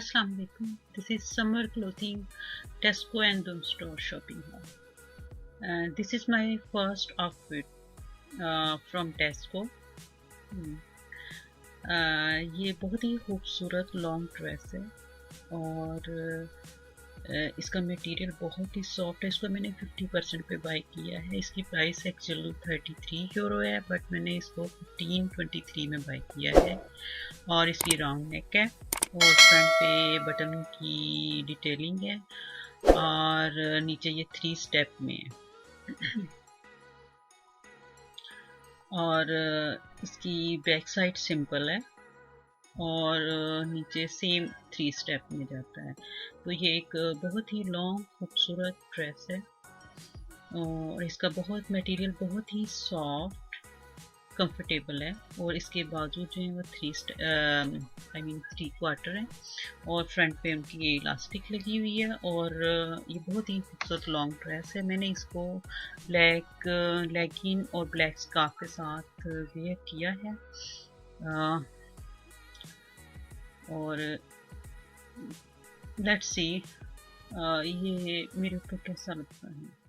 Assalamu alaikum. This is summer clothing, Tesco and Dum store shopping haul. This is my first outfit from Tesco. ये बहुत ही खूबसूरत long dress है और इसका material बहुत ही soft है। इसको मैंने 50% पे बाय किया है। इसकी प्राइस एक्चुअली 33 यूरो है, बट मैंने इसको 1523 में बाय किया है। और इसकी राउंड नेक है और फ्रंट पे बटन की डिटेलिंग है और नीचे ये 3 स्टेप में है। और इसकी बैक साइड सिंपल है और नीचे सेम 3 स्टेप में जाता है। तो ये एक बहुत ही लॉन्ग खूबसूरत ड्रेस है और इसका मटेरियल बहुत ही सॉफ्ट कंफर्टेबल है और इसके बाजू जो है वो 3 क्वार्टर है और फ्रंट पे उनकी इलास्टिक लगी हुई है और ये बहुत ही खूबसूरत लॉन्ग ड्रेस है। मैंने इसको ब्लैक लेगिन और ब्लैक स्कार्फ के साथ वेयर किया है और लेट्स सी ये मेरे ऊपर कैसा लगता है।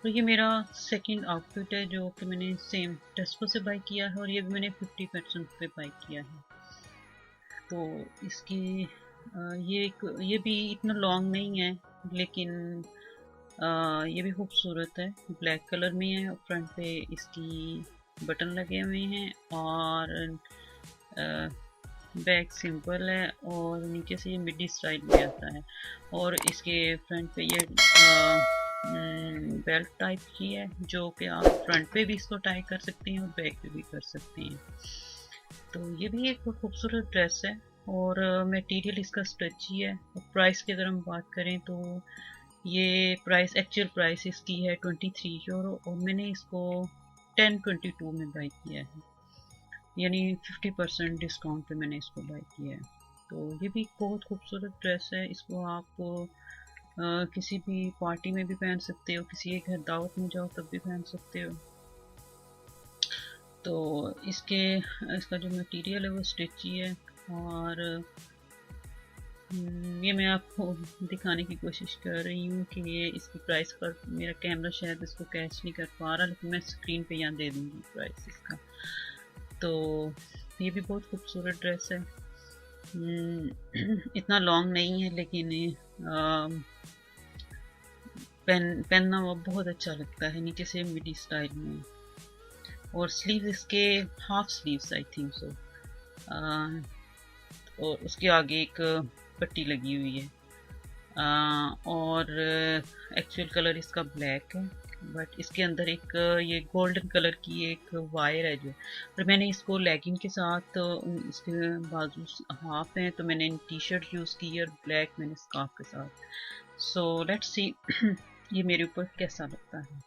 तो ये मेरा सेकंड आउटफिट है जो कि मैंने सेम टेस्को से बाय किया है और ये भी मैंने 50% पे बाय किया है। तो इसकी ये भी इतना लॉन्ग नहीं है लेकिन ये भी खूबसूरत है। ब्लैक कलर में है और फ्रंट पे इसकी बटन लगे हुए हैं और बैक सिंपल है और नीचे से ये मिडी स्टाइल में आता है और इसके फ्रंट पे ये बेल्ट टाइप की है जो कि आप फ्रंट पे भी इसको टाई कर सकते हैं और बैक पे भी कर सकते हैं। तो ये भी एक खूबसूरत ड्रेस है और मटेरियल इसका स्ट्रेची है। और प्राइस की अगर हम बात करें तो ये एक्चुअल प्राइस इसकी है 23 यूरो और मैंने इसको 1022 में बाय किया है, यानी 50% डिस्काउंट पे मैंने इसको बाय किया है। तो ये भी बहुत खूबसूरत ड्रेस है। इसको आप किसी भी पार्टी में भी पहन सकते हो, किसी के घर दावत में जाओ तब भी पहन सकते हो। तो इसका जो मटेरियल है वो स्टिची है और ये मैं आपको दिखाने की कोशिश कर रही हूँ कि ये इसकी प्राइस पर मेरा कैमरा शायद इसको कैच नहीं कर पा रहा, लेकिन मैं स्क्रीन पे यहाँ दे दूँगी प्राइस इसका। तो ये भी बहुत खूबसूरत ड्रेस है। इतना लॉन्ग नहीं है लेकिन पहनना वो बहुत अच्छा लगता है। नीचे से मिडी स्टाइल में और स्लीव इसके half sleeves I think so और उसके आगे एक पट्टी लगी हुई है और एक्चुअल कलर इसका ब्लैक है बट इसके अंदर एक ये गोल्डन कलर की एक वायर है जो, पर मैंने इसको लेगिंग के साथ इसके बाजू हाफ है तो मैंने टी शर्ट यूज़ की है और ब्लैक मैंने स्कार्फ के साथ। सो लेट्स सी ये मेरे ऊपर कैसा लगता है।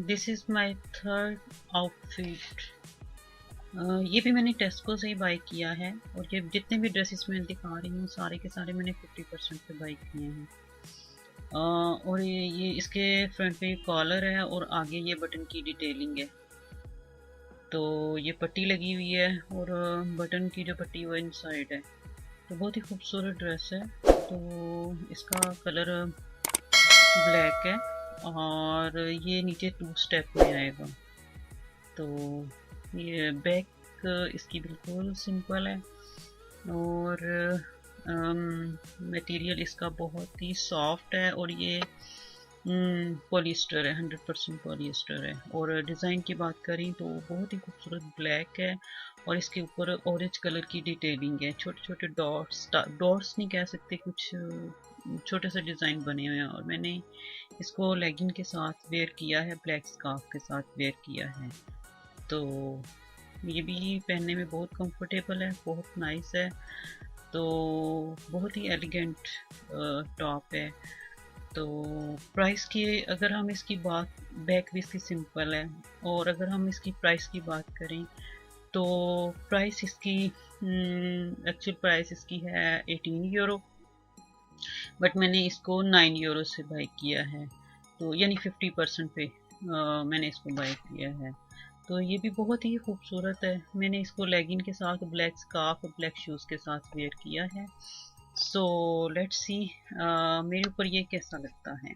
This is my third outfit. ये भी मैंने टेस्को से ही बाय किया है और ये जितने भी ड्रेसेस मैं दिखा रही हूँ सारे के सारे मैंने 50% पे बाय किए हैं। और ये इसके फ्रंट पे कॉलर है और आगे ये बटन की डिटेलिंग है। तो ये पट्टी लगी हुई है और बटन की जो पट्टी वो इनसाइड है। तो बहुत ही खूबसूरत ड्रेस है। तो इसका कलर ब्लैक है और ये नीचे 2 स्टेप में आएगा। तो ये बैक इसकी बिल्कुल सिंपल है और मटेरियल इसका बहुत ही सॉफ्ट है और ये पॉलिएस्टर है, 100% पॉलिएस्टर है। और डिज़ाइन की बात करें तो बहुत ही खूबसूरत ब्लैक है और इसके ऊपर ऑरेंज कलर की डिटेलिंग है, छोटे छोटे डॉट्स, डॉट्स नहीं कह सकते, कुछ छोटे से डिज़ाइन बने हुए हैं। और मैंने इसको लेगिंग के साथ वेयर किया है, ब्लैक स्कार्फ के साथ वेयर किया है। तो ये भी पहनने में बहुत कंफर्टेबल है, बहुत नाइस है। तो बहुत ही एलिगेंट टॉप है। तो प्राइस की अगर हम इसकी बात, बैक भी इसकी सिंपल है, और अगर हम इसकी प्राइस की बात करें तो प्राइस इसकी एक्चुअल प्राइस इसकी है 18 यूरो, बट मैंने इसको 9 यूरो से बाई किया है। तो यानी 50% पे मैंने इसको बाई किया है। तो ये भी बहुत ही खूबसूरत है। मैंने इसको लेगिंग के साथ ब्लैक स्कार्फ और ब्लैक शूज़ के साथ वेयर किया है। सो लेट्स सी मेरे ऊपर ये कैसा लगता है।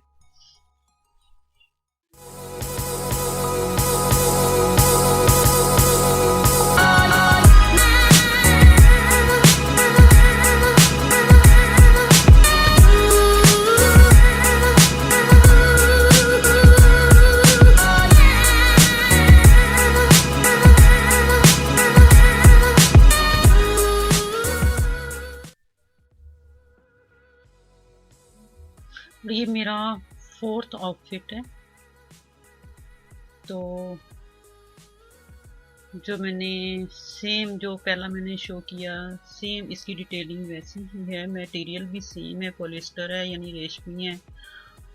ये मेरा 4th आउटफिट है। तो जो मैंने सेम जो पहला मैंने शो किया, सेम इसकी डिटेलिंग वैसी ही है, मटेरियल भी सेम है, पॉलिएस्टर है यानी रेशमी है।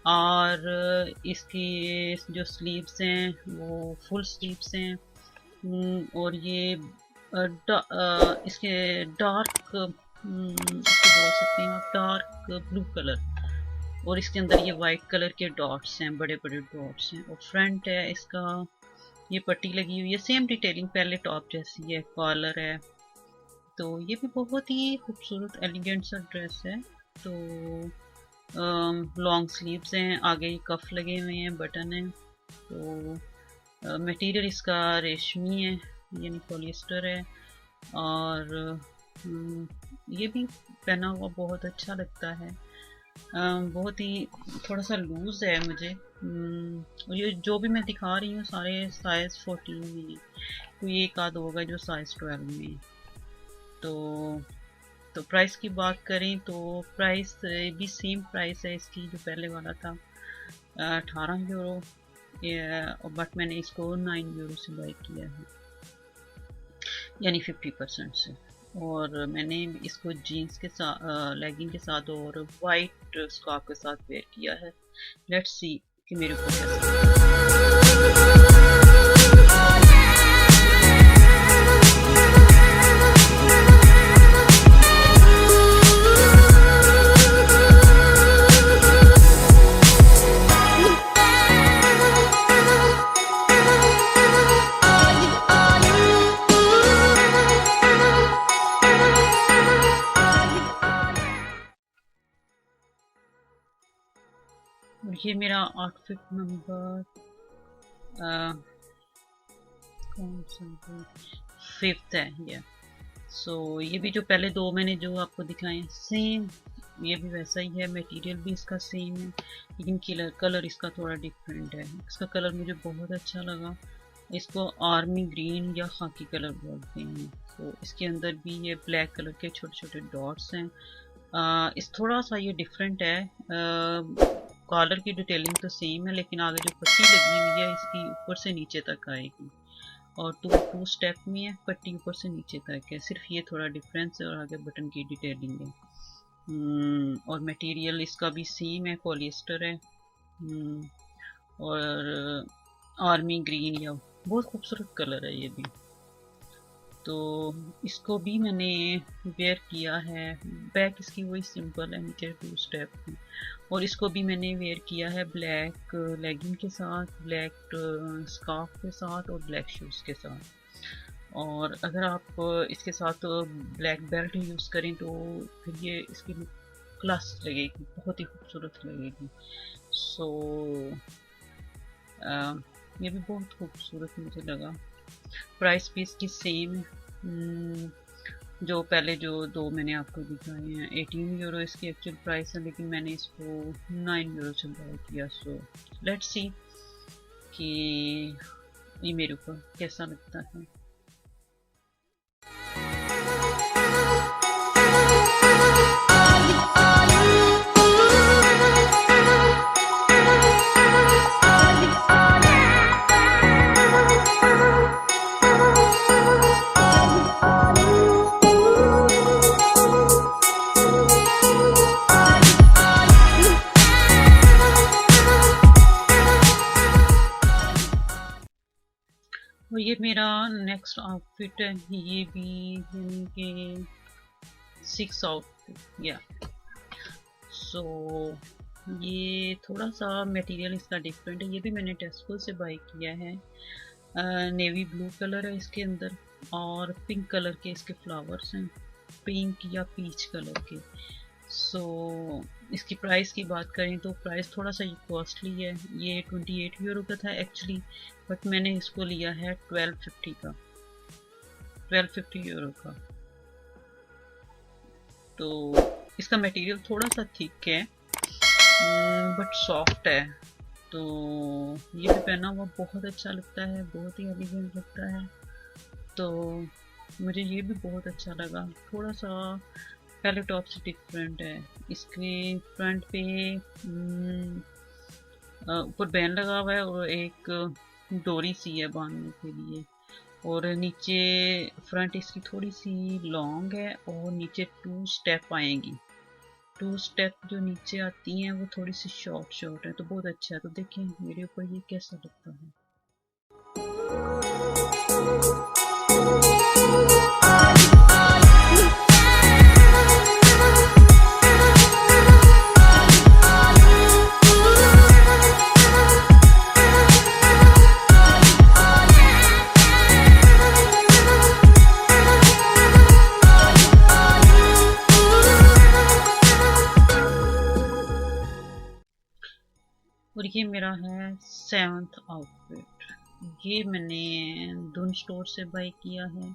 और इसकी जो स्लीव्स हैं वो फुल स्लीव्स हैं। और ये इसके डार्क इसको बोल सकते हैं आप डार्क ब्लू कलर, और इसके अंदर ये वाइट कलर के डॉट्स हैं, बड़े बड़े डॉट्स हैं। और फ्रंट है इसका, ये पट्टी लगी हुई है, सेम डिटेलिंग पहले टॉप जैसी है, कॉलर है। तो ये भी बहुत ही खूबसूरत एलिगेंट सा ड्रेस है। तो लॉन्ग स्लीव्स हैं, आगे कफ लगे हुए हैं, बटन है। तो मटेरियल इसका रेशमी है यानी पॉलिएस्टर है। और ये भी पहना हुआ बहुत अच्छा लगता है। बहुत ही थोड़ा सा लूज है मुझे। ये जो भी मैं दिखा रही हूँ सारे साइज 14 में, कोई एक आध होगा जो साइज 12 में। तो प्राइस की बात करें तो प्राइस भी सेम प्राइस है इसकी जो पहले वाला था, 18 यूरो, बट मैंने इसको 9 यूरो से बाई किया है यानी 50% से। और मैंने इसको जीन्स के साथ, लेगिंग के साथ और वाइट स्कार्फ के साथ वेयर किया है। लेट्स सी कि मेरे ऊपर कैसा। ये मेरा आउटफिट नंबर कौन सा 5th है ये। सो ये भी जो पहले दो मैंने जो आपको दिखाए सेम, ये भी वैसा ही है, मटेरियल भी इसका सेम है, लेकिन कलर इसका थोड़ा डिफरेंट है। इसका कलर मुझे बहुत अच्छा लगा, इसको आर्मी ग्रीन या खाकी कलर बोलते हैं। तो इसके अंदर भी ये ब्लैक कलर के छोटे छोटे डॉट्स हैं। इस थोड़ा सा ये डिफरेंट है, कॉलर की डिटेलिंग तो सेम है, लेकिन आगे जो पट्टी लगी हुई है इसकी ऊपर से नीचे तक आएगी, और टू स्टेप में है, पट्टी ऊपर से नीचे तक है, सिर्फ ये थोड़ा डिफरेंस है। और आगे बटन की डिटेलिंग है। और मटेरियल इसका भी सेम है, पॉलिएस्टर है। और आर्मी ग्रीन या बहुत खूबसूरत कलर है ये भी। तो इसको भी मैंने वेयर किया है, बैक इसकी वही सिंपल है, नीचे 2 स्टेप है। और इसको भी मैंने वेयर किया है ब्लैक लेगिंग के साथ, ब्लैक स्कार्फ के साथ और ब्लैक शूज़ के साथ। और अगर आप इसके साथ ब्लैक बेल्ट यूज़ करें तो फिर ये इसकी लुक क्लास लगेगी, बहुत ही खूबसूरत लगेगी। सो ये भी बहुत खूबसूरत मुझे लगा। प्राइस भी इसकी सेम है, जो पहले जो दो मैंने आपको दिखाए हैं। 18 यूरो इसकी एक्चुअल प्राइस है, लेकिन मैंने इसको 9 यूरो से बाय किया। सो लेट्स सी कि ये मेरे ऊपर कैसा लगता है। और ये मेरा नेक्स्ट आउटफिट है, ये भी यानी कि 6 आउटफिट या। सो ये थोड़ा सा मटेरियल इसका डिफरेंट है। ये भी मैंने टेस्को से बाय किया है। नेवी ब्लू कलर है इसके अंदर और पिंक कलर के इसके फ्लावर्स हैं, पिंक या पीच कलर के। सो इसकी प्राइस की बात करें तो प्राइस थोड़ा सा कॉस्टली है। ये 28 यूरो का था एक्चुअली, बट मैंने इसको लिया है 1250 का, 1250 यूरो का। तो इसका मटेरियल थोड़ा सा थिक है बट सॉफ्ट है। तो ये भी पहना हुआ बहुत अच्छा लगता है, बहुत ही एलिगेंट लगता है। तो मुझे ये भी बहुत अच्छा लगा। थोड़ा सा पहले टॉप से डिफरेंट है। इसके फ्रंट पे ऊपर बैंड लगा हुआ है और एक डोरी सी है बांधने के लिए, और नीचे फ्रंट इसकी थोड़ी सी लॉन्ग है और नीचे 2 स्टेप आएंगी। 2 स्टेप जो नीचे आती हैं वो थोड़ी सी शॉर्ट है, तो बहुत अच्छा है। तो देखें मेरे ऊपर ये कैसा लगता है। और ये मेरा है 7th आउटफिट। ये मैंने दून स्टोर से बाय किया है।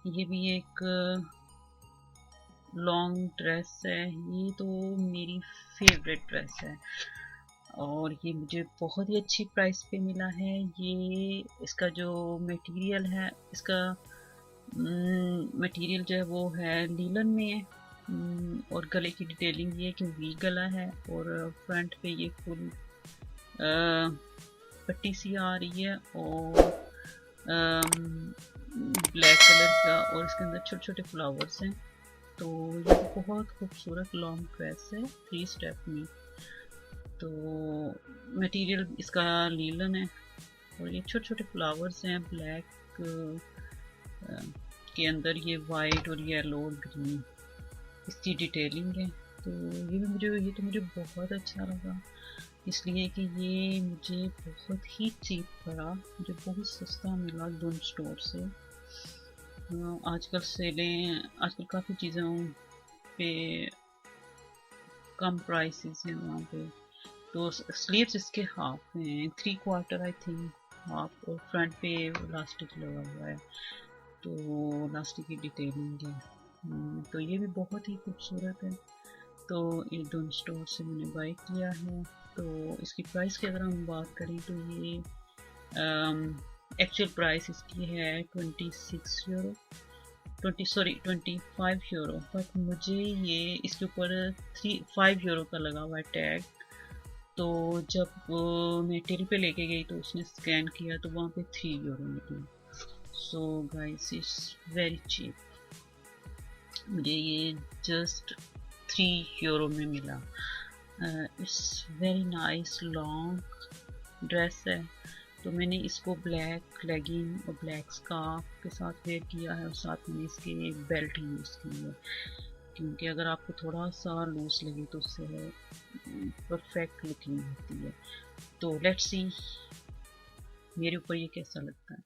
ये भी एक लॉन्ग ड्रेस है। ये तो मेरी फेवरेट ड्रेस है और ये मुझे बहुत ही अच्छी प्राइस पे मिला है। ये इसका जो मटेरियल है, इसका मटेरियल जो है वो है लीलन में है, और गले की डिटेलिंग ये है कि वी गला है और फ्रंट पे ये फुल पट्टी सी आ रही है और ब्लैक कलर का, और इसके अंदर छोटे छोटे फ्लावर्स हैं। तो ये बहुत खूबसूरत लॉन्ग ड्रेस है 3 स्टेप में। तो मटेरियल इसका लीलन है और ये छोटे छोटे फ्लावर्स हैं ब्लैक के अंदर, ये वाइट और येलो और ग्रीन इसकी डिटेलिंग है। तो ये तो मुझे बहुत अच्छा लगा, इसलिए कि ये मुझे बहुत ही चीप पड़ा, मुझे बहुत सस्ता मिला दून स्टोर से। आजकल सेलें, आजकल काफ़ी चीज़ों पे कम प्राइसेस हैं वहाँ पे। तो स्लीव्स इसके हाफ हैं, 3/4 आई थिंक हाफ, और फ्रंट पे इलास्टिक लगा हुआ है, तो इलास्टिक की डिटेलिंग है। तो ये भी बहुत ही खूबसूरत है। तो ये दून स्टोर से मैंने बाय किया है। तो इसकी प्राइस की अगर हम बात करें तो ये एक्चुअल प्राइस इसकी है 26 यूरो, 25 यूरो, बट मुझे ये इसके ऊपर 5 यूरो का लगा हुआ है टैग। तो जब मैं टेल पे लेके गई तो उसने स्कैन किया तो वहाँ पे 3 यूरो निकली। So guys it's very cheap, मुझे ये जस्ट 3 यूरो में मिला। It's very nice long dress है। तो मैंने इसको ब्लैक लेगिंग और ब्लैक स्कार्फ के साथ वेयर किया है और साथ में इसके बेल्ट यूज़ की है, क्योंकि अगर आपको थोड़ा सा लूज लगे तो उससे परफेक्ट लुकिंग होती है। तो लेट्स सी मेरे ऊपर ये कैसा लगता है।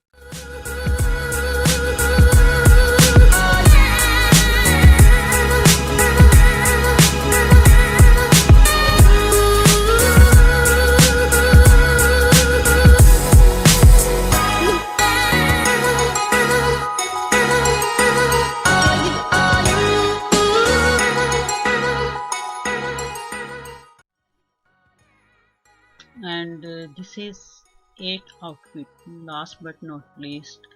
And this is 8 outfit. Last but not least,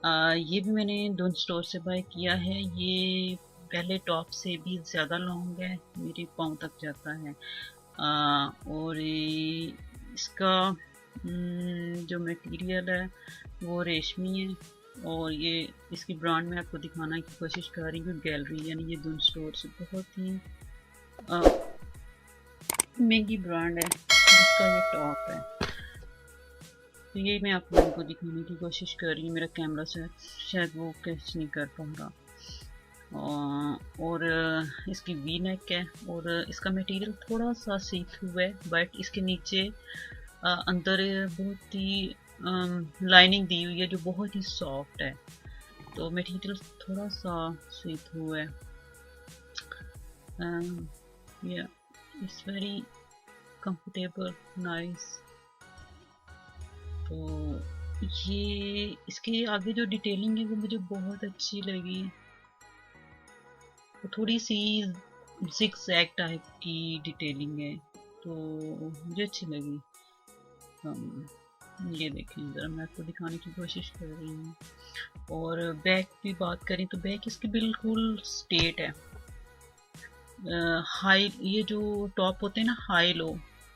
ये भी मैंने दोनों स्टोर से बाय किया है। ये पहले टॉप से भी ज़्यादा लॉन्ग है, मेरे पाँव तक जाता है। और इसका जो मटेरियल है वो रेशमी है। और ये इसकी ब्रांड मैं आपको दिखाने की कोशिश कर रही हूँ, गैलरी, यानी ये दोनों स्टोर से बहुत ही महंगी ब्रांड है जिसका ये टॉप है। तो ये मैं आप लोगों को दिखाने की कोशिश कर रही हूँ, मेरा कैमरा से शायद वो कैच नहीं कर पाऊँगा। और इसकी वी नेक है और इसका मटेरियल थोड़ा सा सी थ्रू है, बट इसके नीचे अंदर बहुत ही लाइनिंग दी हुई है जो बहुत ही सॉफ्ट है। तो मटेरियल थोड़ा सा सी थ्रू है। या इट्स वेरी कंफर्टेबल, नाइस। तो ये इसके आगे जो डिटेलिंग है वो मुझे बहुत अच्छी लगी। थोड़ी सी जिग जैग टाइप की डिटेलिंग है, तो मुझे अच्छी लगी। ये देखें ज़रा, मैं आपको दिखाने की कोशिश कर रही हूँ। और बैक की बात करें तो बैक इसकी बिल्कुल स्ट्रेट है। हाई, ये जो टॉप होते हैं ना, हाई लो,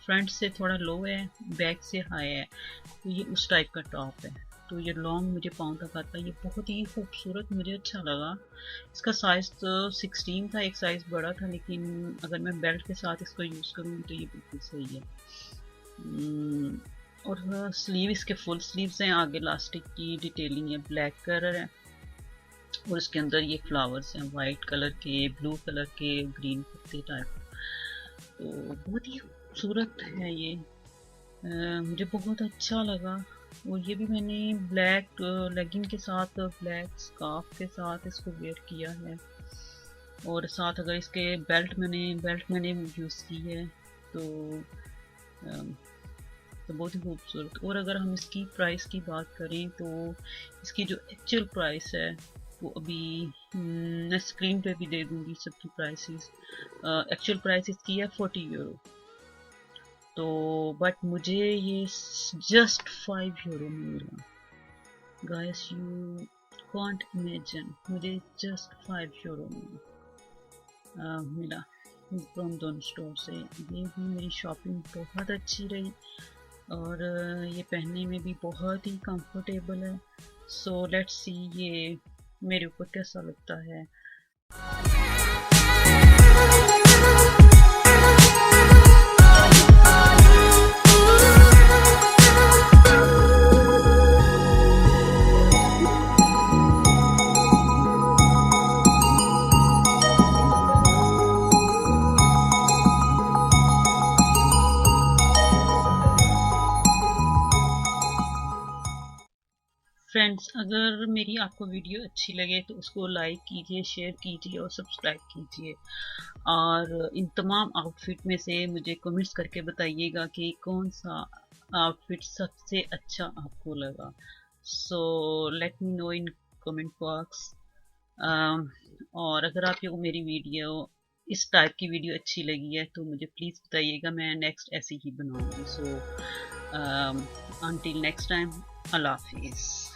फ्रंट से थोड़ा लो है, बैक से हाई है, तो ये उस टाइप का टॉप है। तो ये लॉन्ग मुझे पाँव तक आता है, ये बहुत ही खूबसूरत, मुझे अच्छा लगा। इसका साइज़ तो 16 था, एक साइज़ बड़ा था, लेकिन अगर मैं बेल्ट के साथ इसको यूज़ करूँ तो ये बिल्कुल सही है। और स्लीव इसके फुल स्लीव्स हैं, आगे इलास्टिक की डिटेलिंग है, ब्लैक कलर है और इसके अंदर ये फ्लावर्स हैं वाइट कलर के, ब्लू कलर के, ग्रीन पत्ते टाइप। तो बहुत ही खूबसूरत है ये, मुझे बहुत अच्छा लगा। और ये भी मैंने ब्लैक लेगिंग के साथ, ब्लैक स्कार्फ के साथ इसको वेयर किया है। और साथ अगर इसके बेल्ट मैंने यूज़ की है, तो बहुत ही खूबसूरत। और अगर हम इसकी प्राइस की बात करें तो इसकी जो एक्चुअल प्राइस है वो अभी मैं स्क्रीन पे भी दे दूंगी सबकी प्राइसेस। एक्चुअल प्राइस इसकी है 40 यूरो। तो बट मुझे ये जस्ट 5 यूरो में मिला। गाइस, यू कांट इमेजिन, मुझे जस्ट 5 यूरो में मिला फ्रॉम दोनों स्टोर से। ये भी मेरी शॉपिंग बहुत अच्छी रही और ये पहनने में भी बहुत ही कंफर्टेबल है। सो लेट्स सी ये मेरे ऊपर कैसा लगता है। फ्रेंड्स, अगर मेरी आपको वीडियो अच्छी लगे तो उसको लाइक कीजिए, शेयर कीजिए और सब्सक्राइब कीजिए। और इन तमाम आउटफिट में से मुझे कमेंट्स करके बताइएगा कि कौन सा आउटफिट सबसे अच्छा आपको लगा। So let me know in comment box. और अगर आपको मेरी वीडियो, इस टाइप की वीडियो अच्छी लगी है तो मुझे प्लीज़ बताइएगा, मैं नेक्स्ट ऐसी ही बनाऊंगी। सो until next time, Allah Hafiz.